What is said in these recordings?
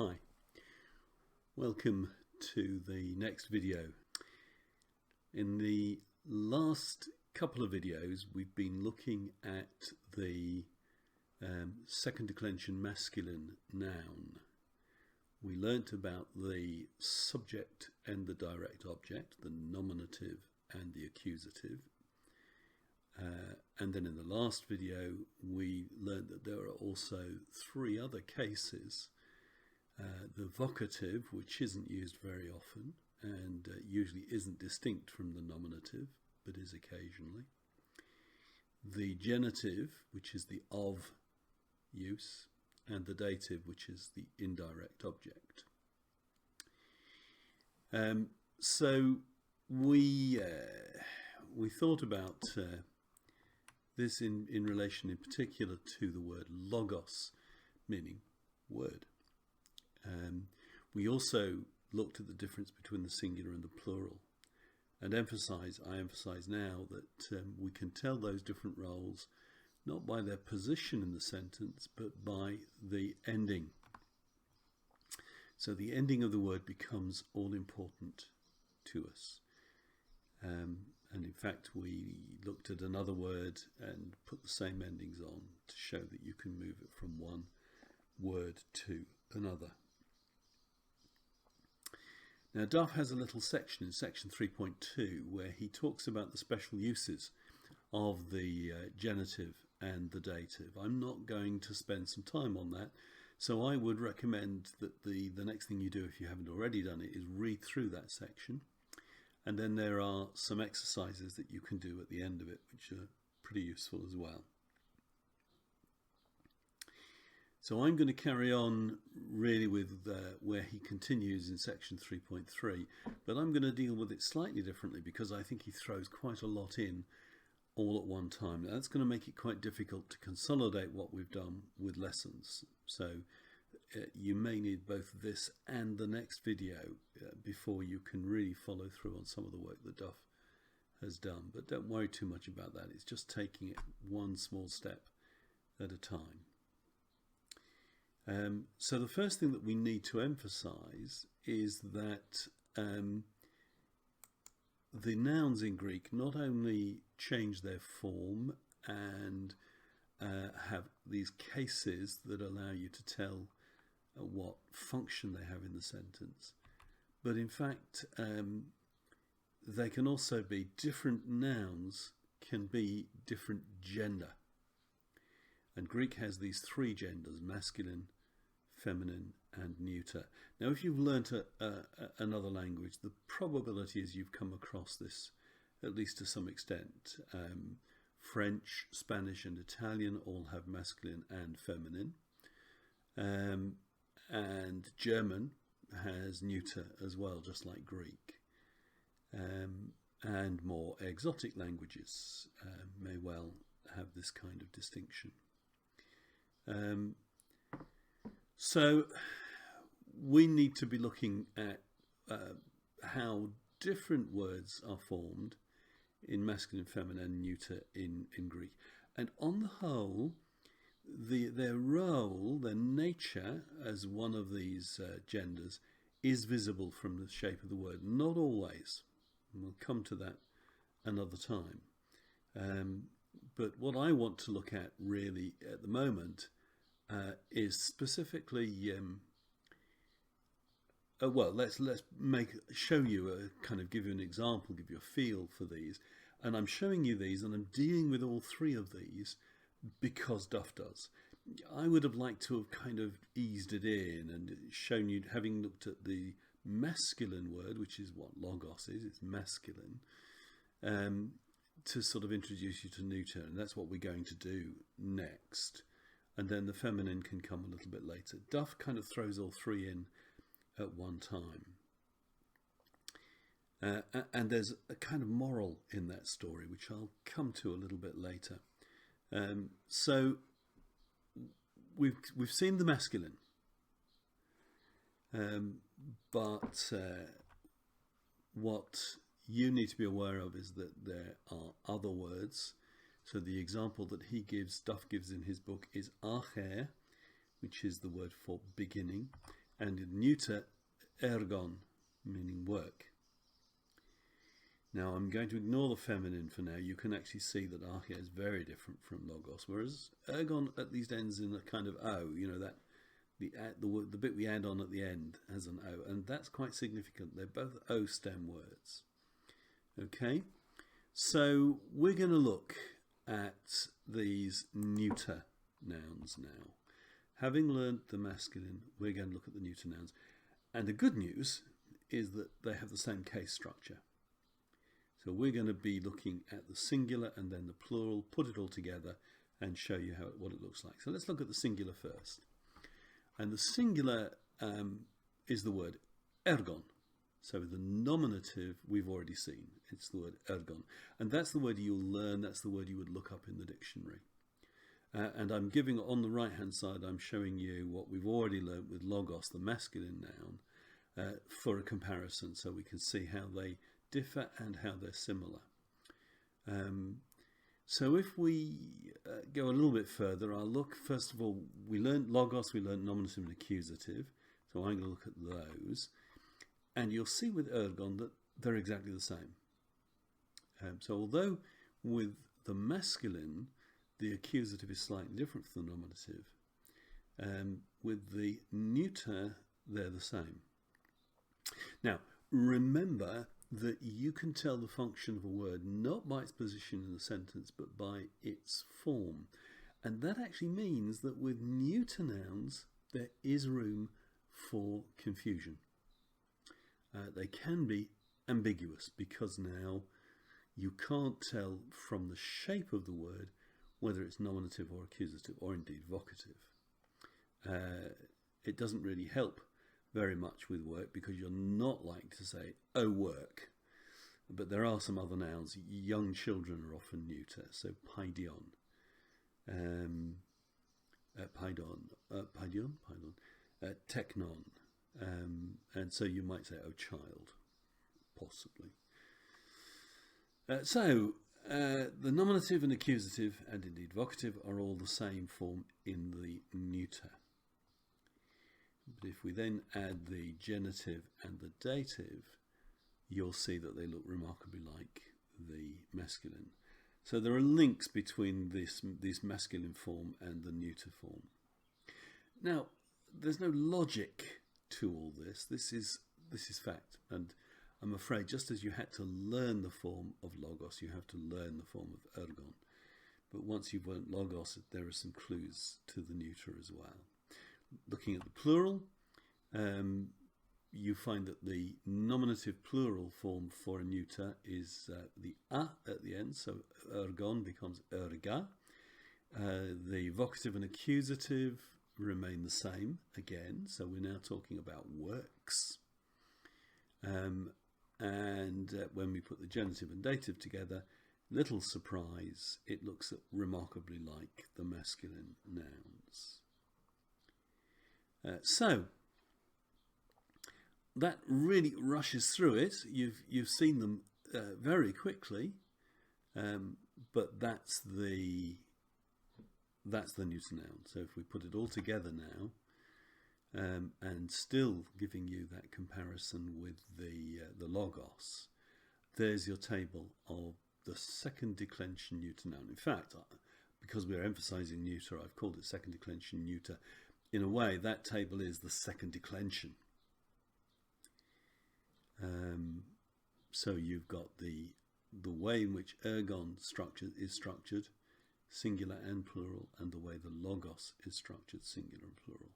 Hi, welcome to the next video. In the last couple of videos we've been looking at the second declension masculine noun. We learnt about the subject and the direct object, the nominative and the accusative. And then in the last video we learned that there are also three other cases. The vocative, which isn't used very often and usually isn't distinct from the nominative, but is occasionally. The genitive, which is the of use, and the dative, which is the indirect object. So we thought about this in relation in particular to the word logos, meaning word. We also looked at the difference between the singular and the plural, and I emphasize now that we can tell those different roles not by their position in the sentence, but by the ending. So the ending of the word becomes all important to us. And in fact, we looked at another word and put the same endings on to show that you can move it from one word to another. Now, Duff has a little section in section 3.2 where he talks about the special uses of the genitive and the dative. I'm not going to spend some time on that, so I would recommend that the next thing you do, if you haven't already done it, is read through that section. And then there are some exercises that you can do at the end of it, which are pretty useful as well. So I'm going to carry on really with where he continues in section 3.3, but I'm going to deal with it slightly differently because I think he throws quite a lot in all at one time. Now, that's going to make it quite difficult to consolidate what we've done with lessons. So you may need both this and the next video before you can really follow through on some of the work that Duff has done. But don't worry too much about that. It's just taking it one small step at a time. So the first thing that we need to emphasize is that the nouns in Greek not only change their form and have these cases that allow you to tell what function they have in the sentence, but in fact they can also be different nouns, can be different gender. And Greek has these three genders: masculine, feminine and neuter. Now, if you've learnt another language, the probability is you've come across this, at least to some extent. French, Spanish and Italian all have masculine and feminine. And German has neuter as well, just like Greek. And more exotic languages may well have this kind of distinction. So we need to be looking at how different words are formed in masculine, feminine and neuter in Greek. And on the whole, their role, their nature as one of these genders is visible from the shape of the word. Not always. And we'll come to that another time. But what I want to look at really at the moment is specifically, well, let's show you give you an example, give you a feel for these. And I'm showing you these, and I'm dealing with all three of these because Duff does. I would have liked to have kind of eased it in and shown you, having looked at the masculine word, which is what logos is, it's masculine, to sort of introduce you to neuter, and that's what we're going to do next. And then the feminine can come a little bit later. Duff kind of throws all three in at one time. And there's a kind of moral in that story, which I'll come to a little bit later. So we've seen the masculine, but what you need to be aware of is that there are other words. So the example that Duff gives in his book is acher, which is the word for beginning, and in neuter, ergon, meaning work. Now I'm going to ignore the feminine for now. You can actually see that arche is very different from logos, whereas ergon at least ends in a kind of O, you know, that the bit we add on at the end has an O, and that's quite significant. They're both O stem words. Okay, so we're going to look at these neuter nouns now. Having learned the masculine, we're going to look at the neuter nouns. And the good news is that they have the same case structure. So we're going to be looking at the singular and then the plural, put it all together and show you what it looks like. So let's look at the singular first. And the singular is the word ergon. So the nominative we've already seen. It's the word ergon. And that's the word you'll learn. That's the word you would look up in the dictionary. And I'm giving, on the right hand side, I'm showing you what we've already learned with logos, the masculine noun, for a comparison so we can see how they differ and how they're similar. So if we go a little bit further, I'll look, first of all, we learned logos, we learned nominative and accusative. So I'm going to look at those. And you'll see with ergon that they're exactly the same. So although with the masculine, the accusative is slightly different from the nominative, with the neuter, they're the same. Now, remember that you can tell the function of a word not by its position in the sentence, but by its form. And that actually means that with neuter nouns, there is room for confusion. They can be ambiguous because now you can't tell from the shape of the word whether it's nominative or accusative or indeed vocative. It doesn't really help very much with work because you're not likely to say, oh, work. But there are some other nouns. Young children are often neuter, so paidion. Teknon. And so you might say, oh, child, possibly. The nominative and accusative and indeed vocative are all the same form in the neuter. But if we then add the genitive and the dative, you'll see that they look remarkably like the masculine. So there are links between this masculine form and the neuter form. Now, there's no logic to all this. This is fact, and I'm afraid just as you had to learn the form of logos, you have to learn the form of ergon. But once you've learned logos, there are some clues to the neuter as well. Looking at the plural, you find that the nominative plural form for a neuter is the a at the end, so ergon becomes erga. The vocative and accusative remain the same again, so we're now talking about works. And when we put the genitive and dative together, little surprise, it looks remarkably like the masculine nouns. So that really rushes through it. You've seen them very quickly, but that's the neuter noun. So if we put it all together now, and still giving you that comparison with the logos, there's your table of the second declension neuter noun. In fact, because we're emphasizing neuter, I've called it second declension neuter. In a way, that table is the second declension. So you've got the way in which ergon is structured, singular and plural, and the way the logos is structured, singular and plural.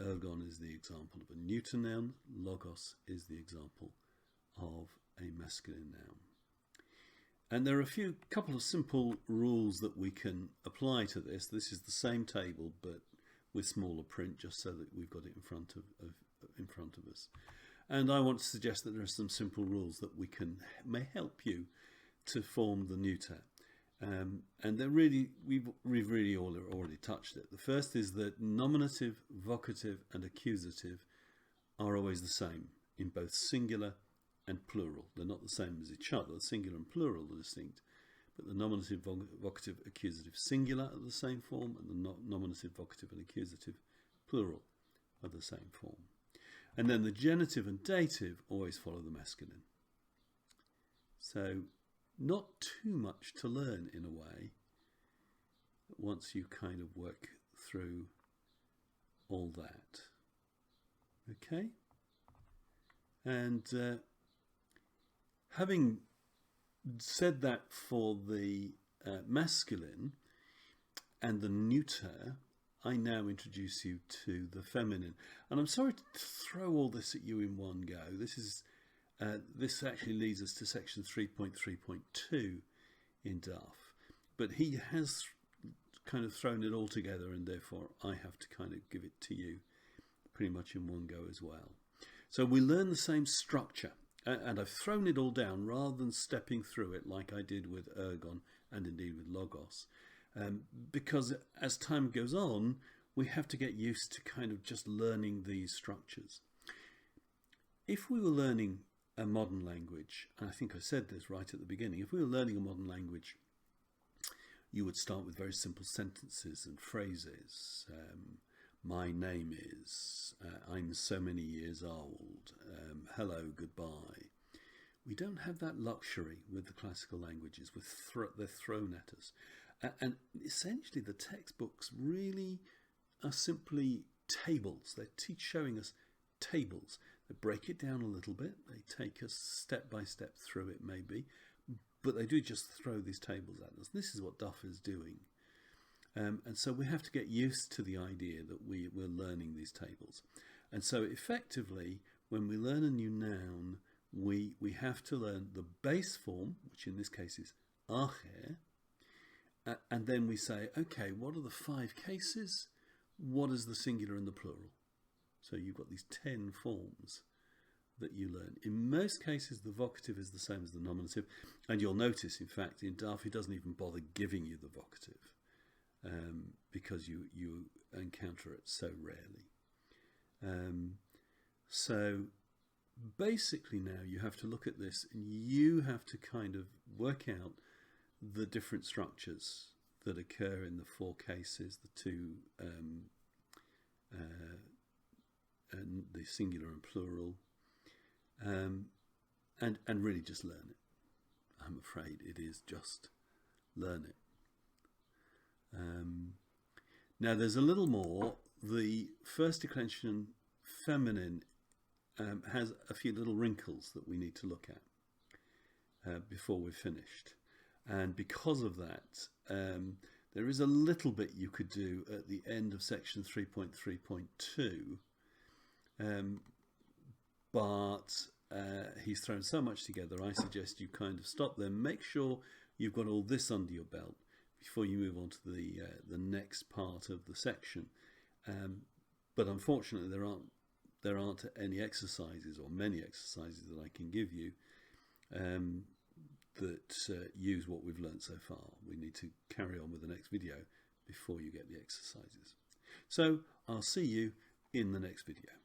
Ergon is the example of a neuter noun. Logos is the example of a masculine noun. And there are a couple of simple rules that we can apply to this. This is the same table, but with smaller print, just so that we've got it in front of us. And I want to suggest that there are some simple rules that may help you to form the neuter. And they're really, we've really already touched it. The first is that nominative, vocative, and accusative are always the same in both singular and plural. They're not the same as each other. Singular and plural are distinct, but the nominative, vocative, accusative, singular are the same form, and the nominative, vocative, and accusative, plural are the same form. And then the genitive and dative always follow the masculine. So not too much to learn in a way once you kind of work through all that. Okay? And having said that for the masculine and the neuter, I now introduce you to the feminine. And I'm sorry to throw all this at you in one go. This actually leads us to section 3.3.2 in Duff. But he has kind of thrown it all together, and therefore I have to kind of give it to you pretty much in one go as well. So we learn the same structure. And I've thrown it all down rather than stepping through it like I did with ergon and indeed with logos. Because as time goes on, we have to get used to kind of just learning these structures. If we were learning a modern language, and I think I said this right at the beginning, if we were learning a modern language, you would start with very simple sentences and phrases. My name is, I'm so many years old, hello, goodbye. We don't have that luxury with the classical languages. They're thrown at us. And essentially the textbooks really are simply tables. They're showing us tables. They break it down a little bit. They take us step by step through it maybe. But they do just throw these tables at us. This is what Duff is doing. And so we have to get used to the idea that we're learning these tables. And so effectively, when we learn a new noun, we have to learn the base form, which in this case is acher, and then we say, okay, what are the 5 cases? What is the singular and the plural? So you've got these 10 forms that you learn. In most cases, the vocative is the same as the nominative. And you'll notice, in fact, in Duff, he doesn't even bother giving you the vocative because you encounter it so rarely. So basically now you have to look at this and you have to kind of work out the different structures that occur in the 4 cases, the 2, and the singular and plural, and really just learn it. I'm afraid it is just learn it. Now there's a little more. The first declension feminine has a few little wrinkles that we need to look at before we're finished. And because of that, there is a little bit you could do at the end of section 3.3.2, but he's thrown so much together, I suggest you kind of stop there. Make sure you've got all this under your belt before you move on to the next part of the section. But unfortunately, there aren't any exercises or many exercises that I can give you that use what we've learned so far. We need to carry on with the next video before you get the exercises. So I'll see you in the next video.